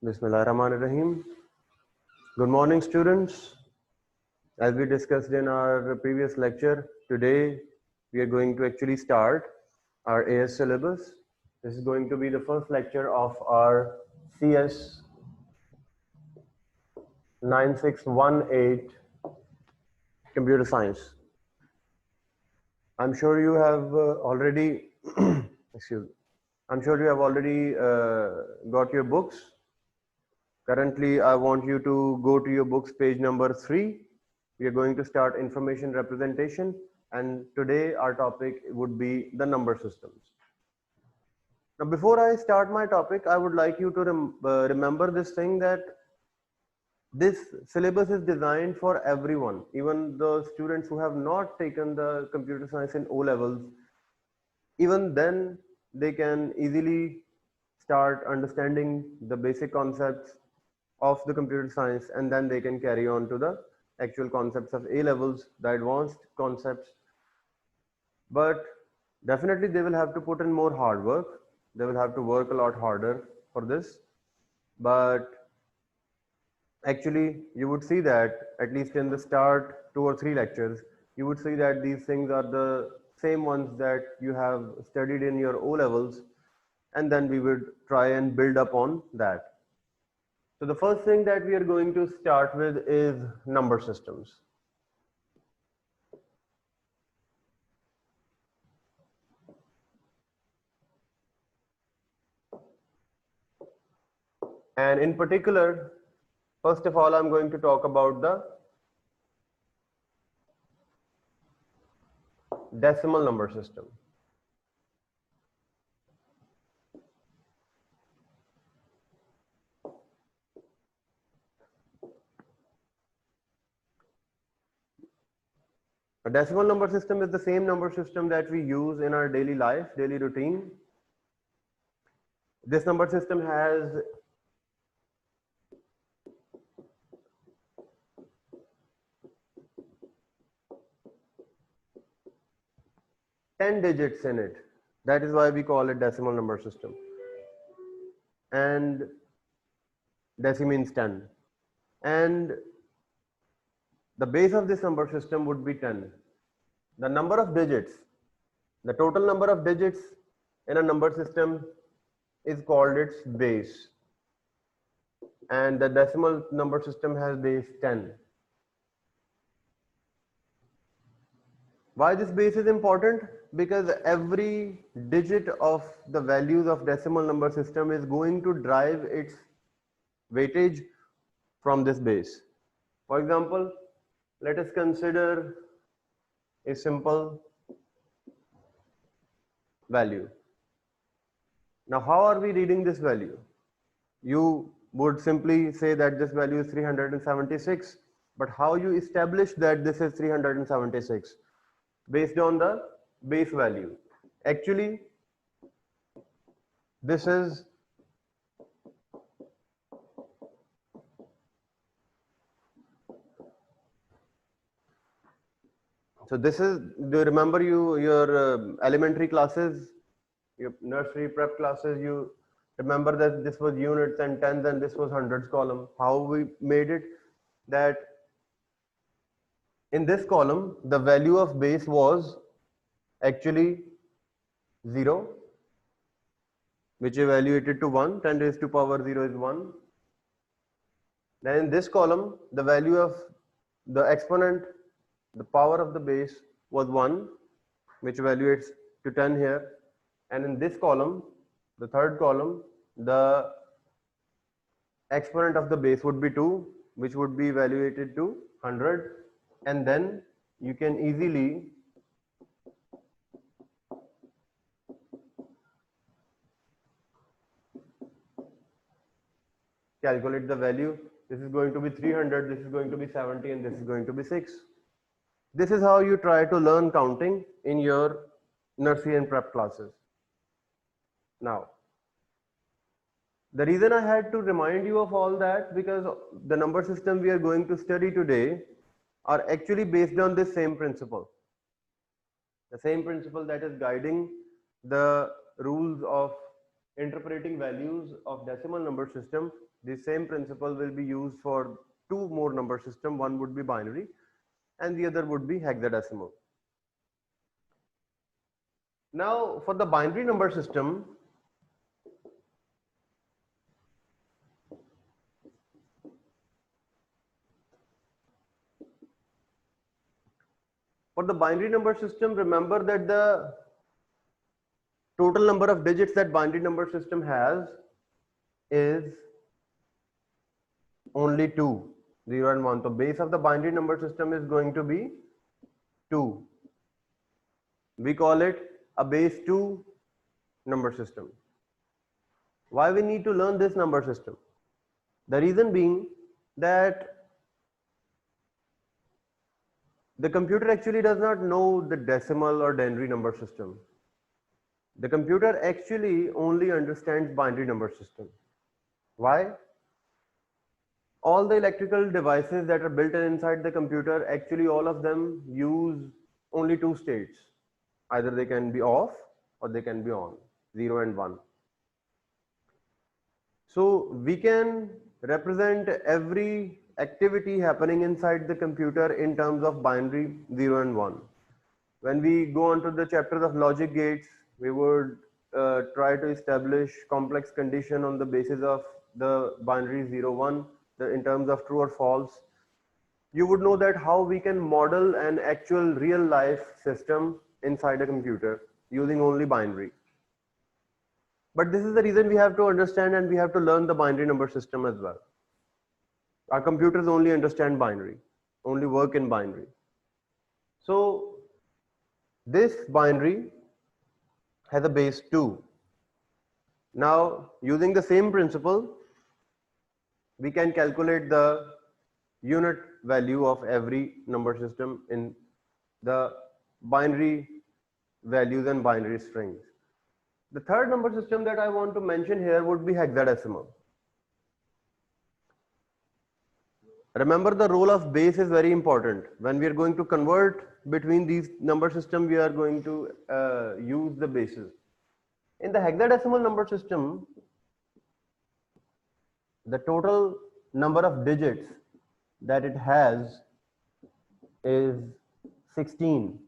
Bismillahirrahmanirrahim. Good morning, students. As we discussed in our previous lecture, today we are going to actually start our AS syllabus. This is going to be the first lecture of our CS 9618 Computer Science. I'm sure you have already, excuse me, I'm sure you have already got your books. Currently, I want you to go to your books, page number 3. We are going to start information representation, and today our topic would be the number systems. Now, before I start my topic, I would like you to remember this thing that this syllabus is designed for everyone, even the students who have not taken the computer science in O levels. Even then, they can easily start understanding the basic concepts of the computer science, and then they can carry on to the actual concepts of A levels, the advanced concepts. But definitely they will have to put in more hard work. They will have to work a lot harder for this. But actually, you would see that at least in the start 2 or 3 lectures, you would see that these things are the same ones that you have studied in your O levels, and then we would try and build up on that. So the first thing that we are going to start with is number systems. And in particular, first of all, I'm going to talk about the decimal number system. A decimal number system is the same number system that we use in our daily life, daily routine. This number system has ten digits in it. That is why we call it decimal number system. And deci means 10. And the base of this number system would be 10. The number of digits, the total number of digits in a number system is called its base. And the decimal number system has base 10. Why this base is important? Because every digit of the values of decimal number system is going to drive its weightage from this base. For example, let us consider a simple value. Now, how are we reading this value? You would simply say that this value is 376, but how you establish that this is 376? Based on the base value. Actually, this is so this is, do you remember your elementary classes, your nursery prep classes, you remember that this was units and tens and this was hundreds column. How we made it? That in this column, the value of base was actually 0, which evaluated to 1, 10 raised to power 0 is 1. Then in this column, the value of the exponent, the power of the base was 1, which evaluates to 10 here. And in this column, the third column, the exponent of the base would be 2, which would be evaluated to 100. And then you can easily calculate the value. This is going to be 300, this is going to be 70, and this is going to be 6. This is how you try to learn counting in your nursery and prep classes. Now, the reason I had to remind you of all that, because the number system we are going to study today are actually based on this same principle. The same principle that is guiding the rules of interpreting values of decimal number system, the same principle will be used for two more number system. One would be binary and the other would be hexadecimal. Now for the binary number system, remember that the total number of digits that binary number system has is only 2, 0 and 1. So base of the binary number system is going to be 2. We call it a base 2 number system. Why we need to learn this number system? The reason being that the computer actually does not know the decimal or denary number system. The computer actually only understands binary number system. Why? All the electrical devices that are built inside the computer, actually all of them use only two states. Either they can be off or they can be on, 0 and 1. So we can represent every activity happening inside the computer in terms of binary 0 and 1. When we go on to the chapters of logic gates, we would try to establish complex condition on the basis of the binary 0, 1, in terms of true or false. You would know that how we can model an actual real life system inside a computer using only binary. But this is the reason we have to understand and we have to learn the binary number system as well. Our computers only understand binary, only work in binary. So this binary has a base 2. Now using the same principle, we can calculate the unit value of every number system in the binary values and binary strings. The third number system that I want to mention here would be hexadecimal. Remember, the role of base is very important. When we are going to convert between these number system, we are going to use the bases. In the hexadecimal number system, the total number of digits that it has is 16.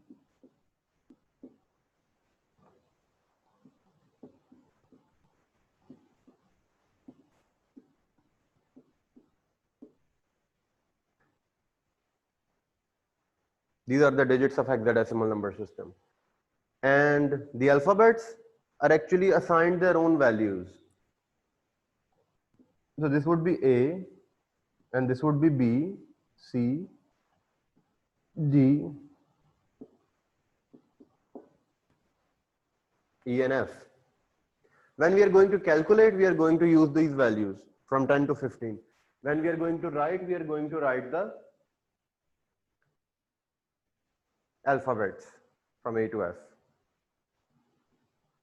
These are the digits of hexadecimal number system. And the alphabets are actually assigned their own values. So this would be A, and this would be B, C, D, E and F. When we are going to calculate, we are going to use these values from 10 to 15. When we are going to write, we are going to write the alphabets from A to F.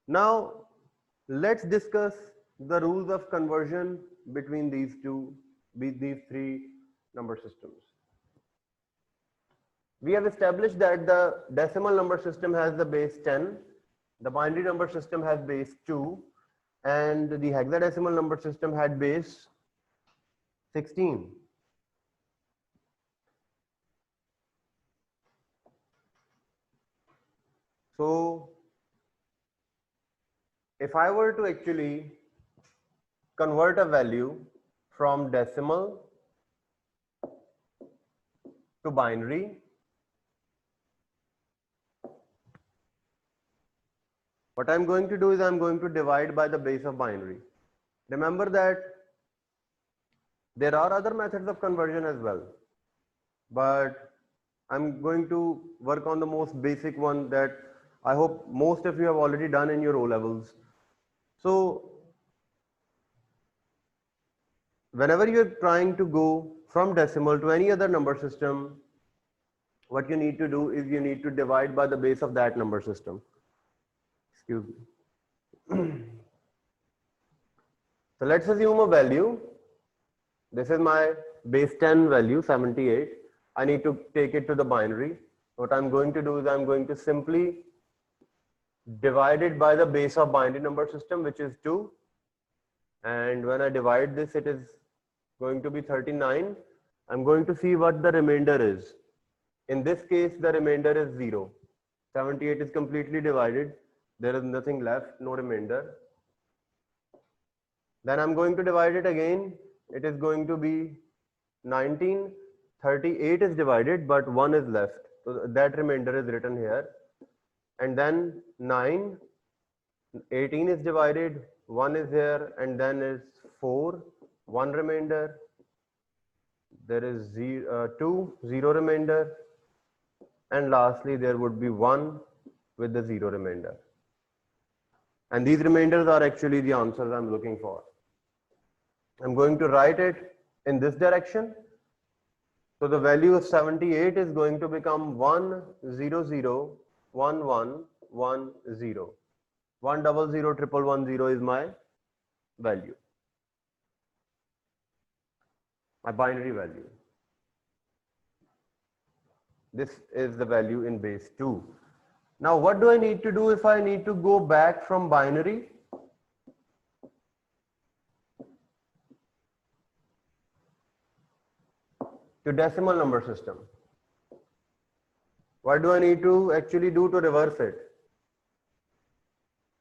Now let's discuss the rules of conversion between these three number systems. We have established that the decimal number system has the base 10, the binary number system has base 2, and the hexadecimal number system had base 16. So if I were to actually convert a value from decimal to binary, what I'm going to do is I'm going to divide by the base of binary. Remember that there are other methods of conversion as well, but I'm going to work on the most basic one that I hope most of you have already done in your O levels. So whenever you're trying to go from decimal to any other number system, what you need to do is you need to divide by the base of that number system. Excuse me. So let's assume a value. This is my base 10 value, 78. I need to take it to the binary. What I'm going to do is I'm going to simply divide it by the base of binary number system, which is 2, And when I divide this, it is going to be 39. I'm going to see what the remainder is. In this case, the remainder is 0. 78 is completely divided. There is nothing left, no remainder. Then I'm going to divide it again. It is going to be 19. 38 is divided, but 1 is left. So that remainder is written here. And then 9. 18 is divided, 1 is here, and then is 4, 1 remainder. There is 2, 0 remainder. And lastly, there would be 1 with the 0 remainder. And these remainders are actually the answers I'm looking for. I'm going to write it in this direction. So the value of 78 is going to become 1, 0, 0, 1, 1, 1, 0. 1, 0, 0, 1, 1, 0 is my value, my binary value. This is the value in base 2. Now, what do I need to do if I need to go back from binary to decimal number system? What do I need to actually do to reverse it?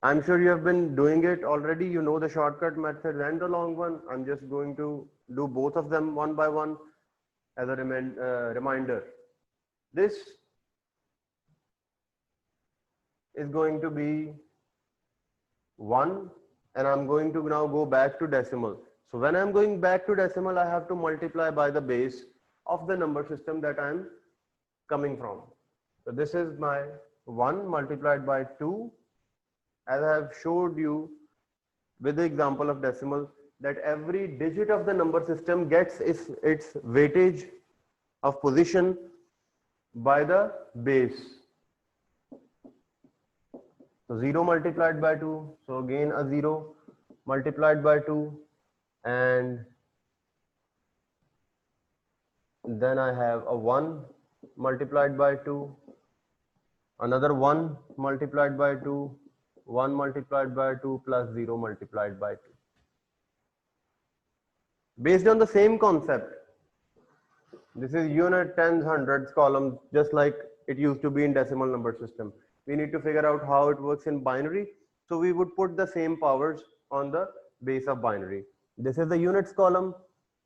I'm sure you have been doing it already. You know the shortcut method and the long one. I'm just going to do both of them one by one as a reminder. This is going to be 1, and I'm going to now go back to decimal. So when I'm going back to decimal, I have to multiply by the base of the number system that I'm coming from. So this is my 1 multiplied by 2. As I have showed you with the example of decimal, that every digit of the number system gets its weightage of position by the base. So 0 multiplied by 2, so again a 0 multiplied by 2, and then I have a 1 multiplied by 2, another 1 multiplied by 2, 1 multiplied by 2 plus 0 multiplied by 2. Based on the same concept, this is unit, tens, hundreds column, just like it used to be in decimal number system. We need to figure out how it works in binary. So we would put the same powers on the base of binary. This is the units column.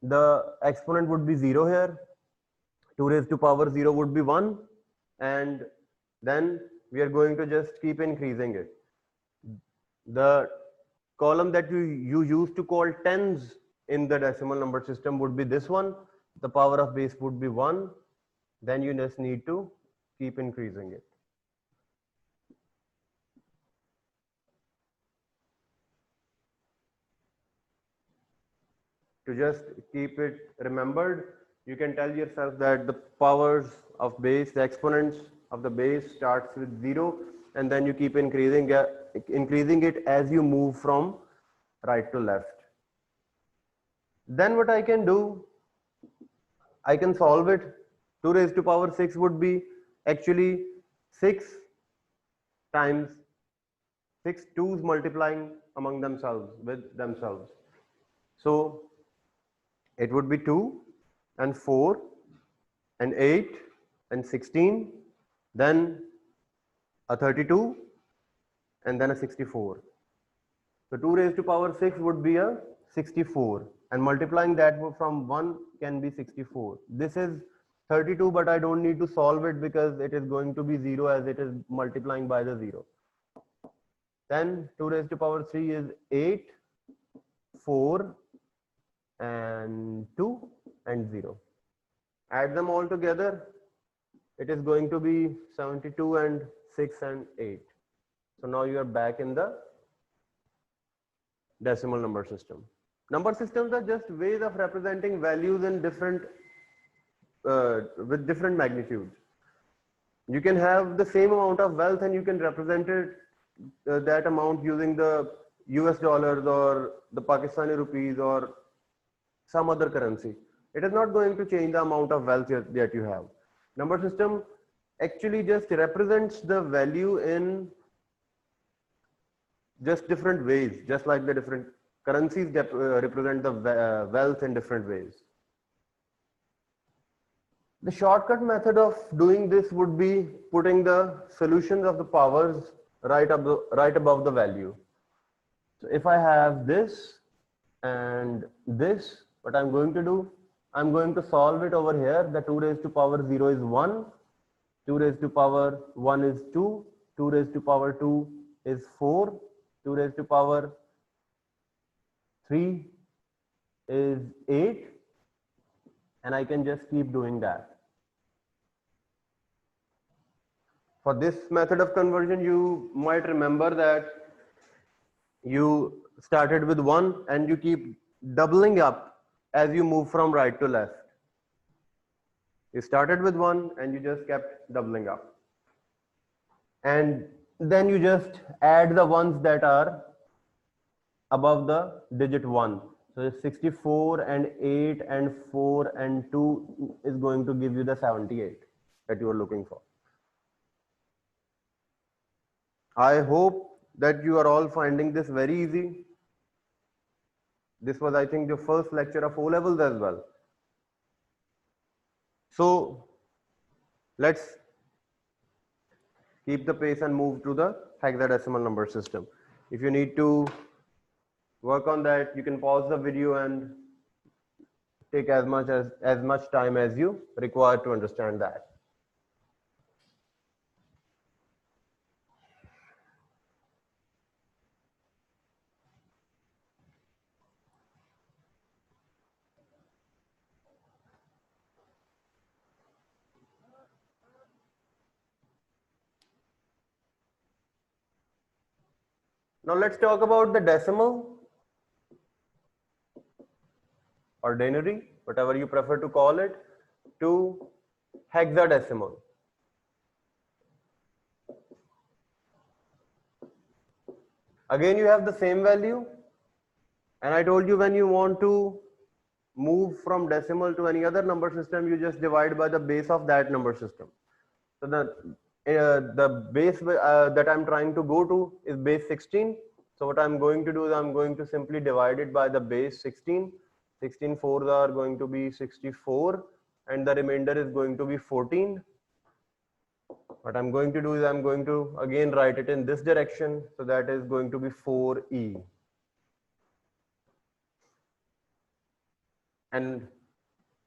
The exponent would be 0 here. 2 raised to power 0 would be 1. And then we are going to just keep increasing it. The column that you used to call tens in the decimal number system would be this one. The power of base would be 1. Then you just need to keep increasing it. To just keep it remembered, you can tell yourself that the powers of base, the exponents of the base starts with 0, and then you keep increasing it as you move from right to left. Then what I can do, I can solve it. 2 raised to power 6 would be actually 6 times 6 2's multiplying among themselves with themselves. So it would be 2 and 4 and 8 and 16, then a 32 and then a 64. So 2 raised to power 6 would be a 64, and multiplying that from 1 can be 64. This is 32, but I don't need to solve it because it is going to be 0 as it is multiplying by the 0. Then 2 raised to power 3 is 8, 4 and 2 and 0. Add them all together, it is going to be 72 and 6 and 8. So now you are back in the decimal number system. Number systems are just ways of representing values in different with different magnitudes. You can have the same amount of wealth and you can represent it that amount using the US dollars or the Pakistani rupees or some other currency. It is not going to change the amount of wealth that you have. Number system actually just represents the value in just different ways, just like the different Currencies represent the wealth in different ways. The shortcut method of doing this would be putting the solutions of the powers right above the value. So if I have this and this, what I'm going to do, I'm going to solve it over here. The 2 raised to power 0 is 1, 2 raised to power 1 is 2, 2 raised to power 2 is 4, 2 raised to power 3 is 8, and I can just keep doing that. For this method of conversion, you might remember that you started with 1 and you keep doubling up as you move from right to left. You started with 1 and you just kept doubling up. And then you just add the ones that are above the digit 1. So 64 and 8 and 4 and 2 is going to give you the 78 that you are looking for. I hope that you are all finding this very easy. This was, I think, the first lecture of O levels as well. So let's keep the pace and move to the hexadecimal number system. If you need to work on that, you can pause the video and take as much time as you require to understand that. Now let's talk about the decimal or denary, whatever you prefer to call it, to hexadecimal. Again, you have the same value, and I told you when you want to move from decimal to any other number system, you just divide by the base of that number system. So the base that I'm trying to go to is base 16. So what I'm going to do is I'm going to simply divide it by the base 16. 16 fours are going to be 64, and the remainder is going to be 14. What I'm going to do is I'm going to again write it in this direction. So that is going to be 4e. And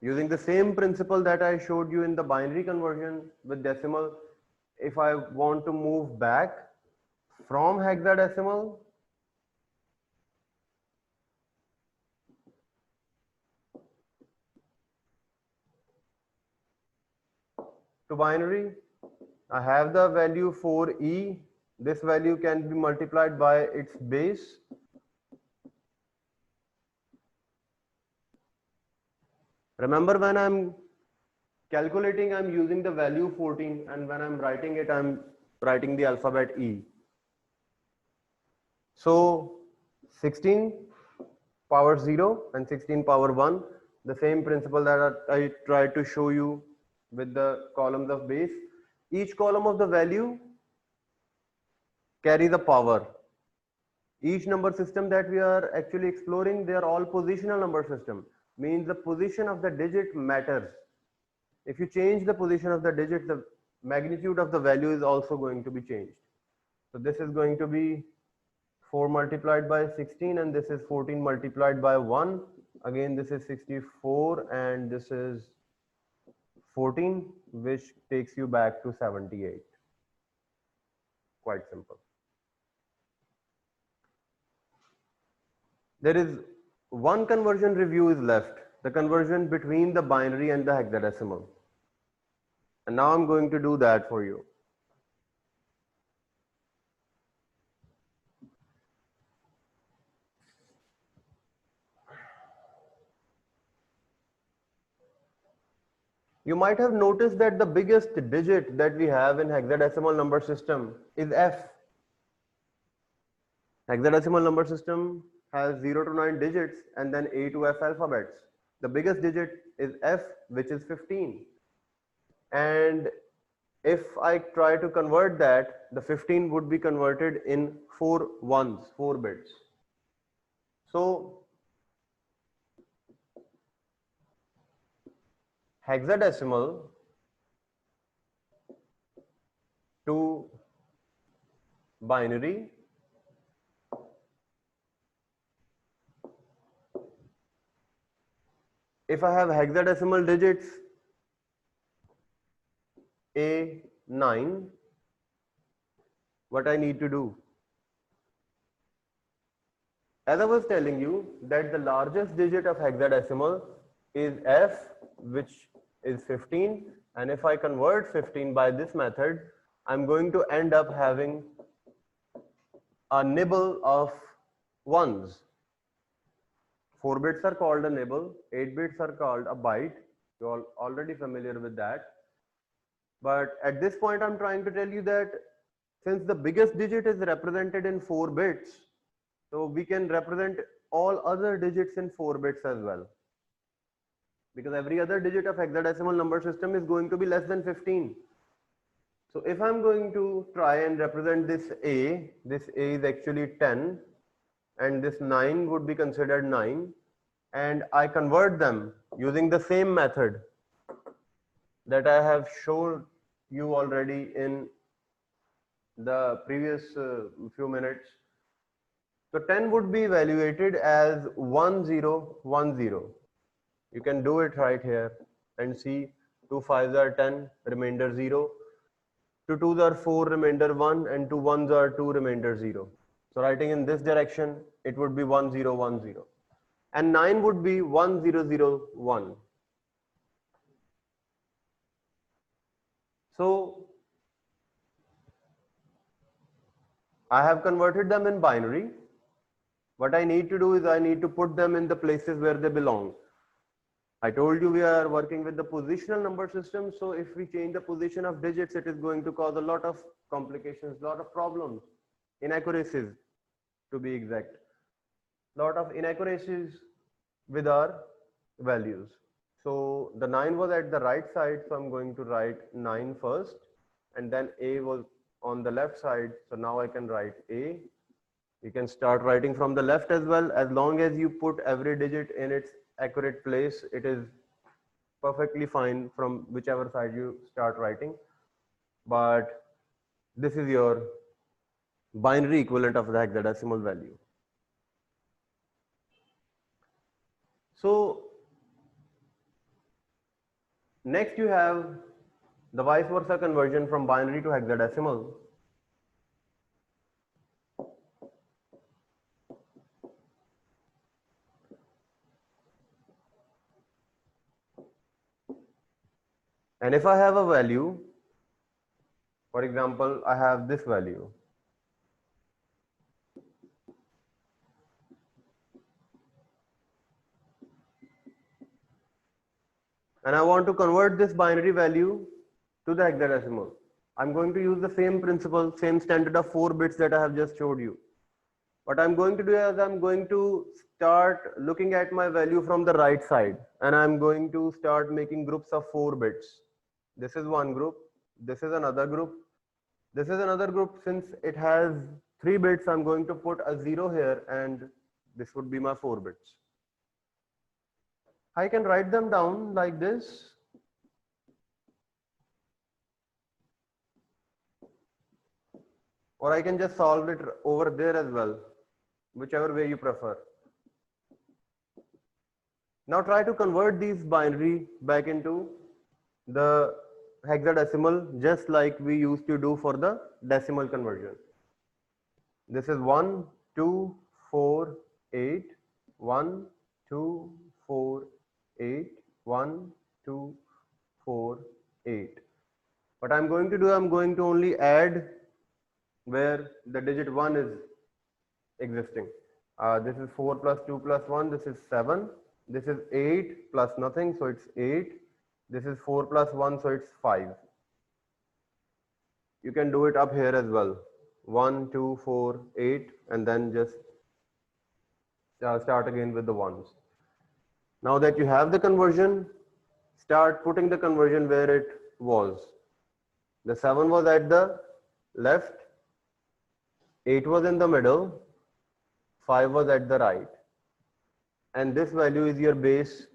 using the same principle that I showed you in the binary conversion with decimal, if I want to move back from hexadecimal to binary, I have the value 4e. This value can be multiplied by its base. Remember, when I'm calculating, I'm using the value 14, and when I'm writing it, I'm writing the alphabet E. So 16 power 0 and 16 power 1, the same principle that I tried to show you with the columns of base. Each column of the value carries a power. Each number system that we are actually exploring, they are all positional number system. Means the position of the digit matters. If you change the position of the digit, the magnitude of the value is also going to be changed. So this is going to be 4 multiplied by 16, and this is 14 multiplied by 1. Again, this is 64, and this is 14, which takes you back to 78. Quite simple. There is one conversion review is left, the conversion between the binary and the hexadecimal. And now I'm going to do that for you. You might have noticed that the biggest digit that we have in hexadecimal number system is F. Hexadecimal number system has 0 to 9 digits and then A to F alphabets. The biggest digit is F, which is 15. And if I try to convert that, the 15 would be converted in 4 ones, 4 bits. So hexadecimal to binary if I have hexadecimal digits A9, what I need to do? As I was telling you that the largest digit of hexadecimal is F, which is 15, and if I convert 15 by this method, I'm going to end up having a nibble of ones. 4 bits are called a nibble, 8 bits are called a byte. You're already familiar with that. But at this point, I'm trying to tell you that since the biggest digit is represented in 4 bits, so we can represent all other digits in 4 bits as well. Because every other digit of hexadecimal number system is going to be less than 15. So if I'm going to try and represent this A is actually 10, and this 9 would be considered 9, and I convert them using the same method that I have shown you already in the previous few minutes. So 10 would be evaluated as 1010. You can do it right here and see 2 5s are 10, remainder 0. 2 2s are 4, remainder 1, and 2 1s are 2, remainder 0. So writing in this direction, it would be 1010. And 9 would be 1001. So I have converted them in binary. What I need to do is I need to put them in the places where they belong. I told you we are working with the positional number system. So if we change the position of digits, it is going to cause a lot of complications, a lot of problems, inaccuracies to be exact. Lot of inaccuracies with our values. So the 9 was at the right side. So I'm going to write 9 first, and then A was on the left side. So now I can write A. You can start writing from the left as well. As long as you put every digit in its accurate place, it is perfectly fine from whichever side you start writing. But this is your binary equivalent of the hexadecimal value. So next you have the vice versa conversion from binary to hexadecimal. And if I have a value, for example, I have this value. And I want to convert this binary value to the hexadecimal. I'm going to use the same principle, same standard of 4 bits that I have just showed you. What I'm going to do is I'm going to start looking at my value from the right side, and I'm going to start making groups of 4 bits. This is one group. This is another group. This is another group. Since it has 3 bits, I'm going to put a 0 here, and this would be my 4 bits. I can write them down like this. Or I can just solve it over there as well, whichever way you prefer. Now try to convert these binary back into the hexadecimal, just like we used to do for the decimal conversion. This is 1, 2, 4, 8, 1, 2, 4, 8, 1, 2, 4, 8. What I'm going to do, I'm going to only add where the digit 1 is existing. This is 4 plus 2 plus 1, this is 7. This is 8 plus nothing, so it's 8. This is 4 plus 1, so it's 5. You can do it up here as well. 1, 2, 4, 8, and then just start again with the ones. Now that you have the conversion, start putting the conversion where it was. The 7 was at the left, 8 was in the middle, 5 was at the right. and this value is your base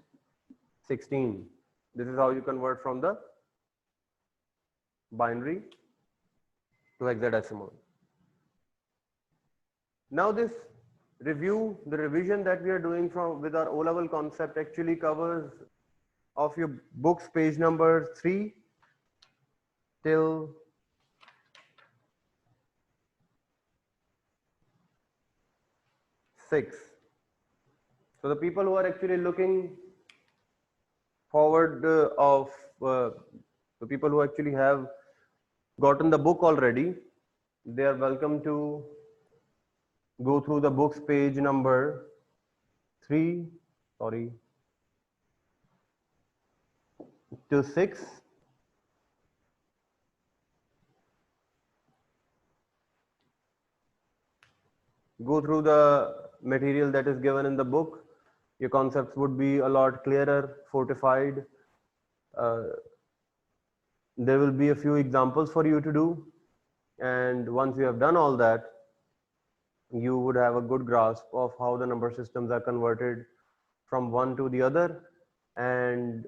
16. This is how you convert from the binary to hexadecimal. Now this the revision that we are doing with our O-level concept actually covers of your books page number 3 till 6. So the people who are actually looking forward the people who actually have gotten the book already, they are welcome to go through the books page number 3, sorry, to 6. Go through the material that is given in the book. Your concepts would be a lot clearer, fortified. There will be a few examples for you to do. And once you have done all that, you would have a good grasp of how the number systems are converted from one to the other. And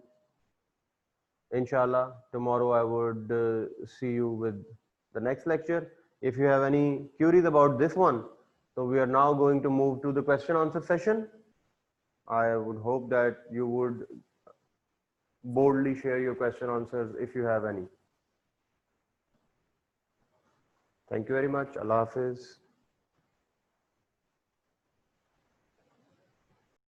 inshallah, tomorrow I would see you with the next lecture. If you have any queries about this one, so we are now going to move to the question answer session. I would hope that you would boldly share your question answers if you have any. Thank you very much. Allah Hafiz.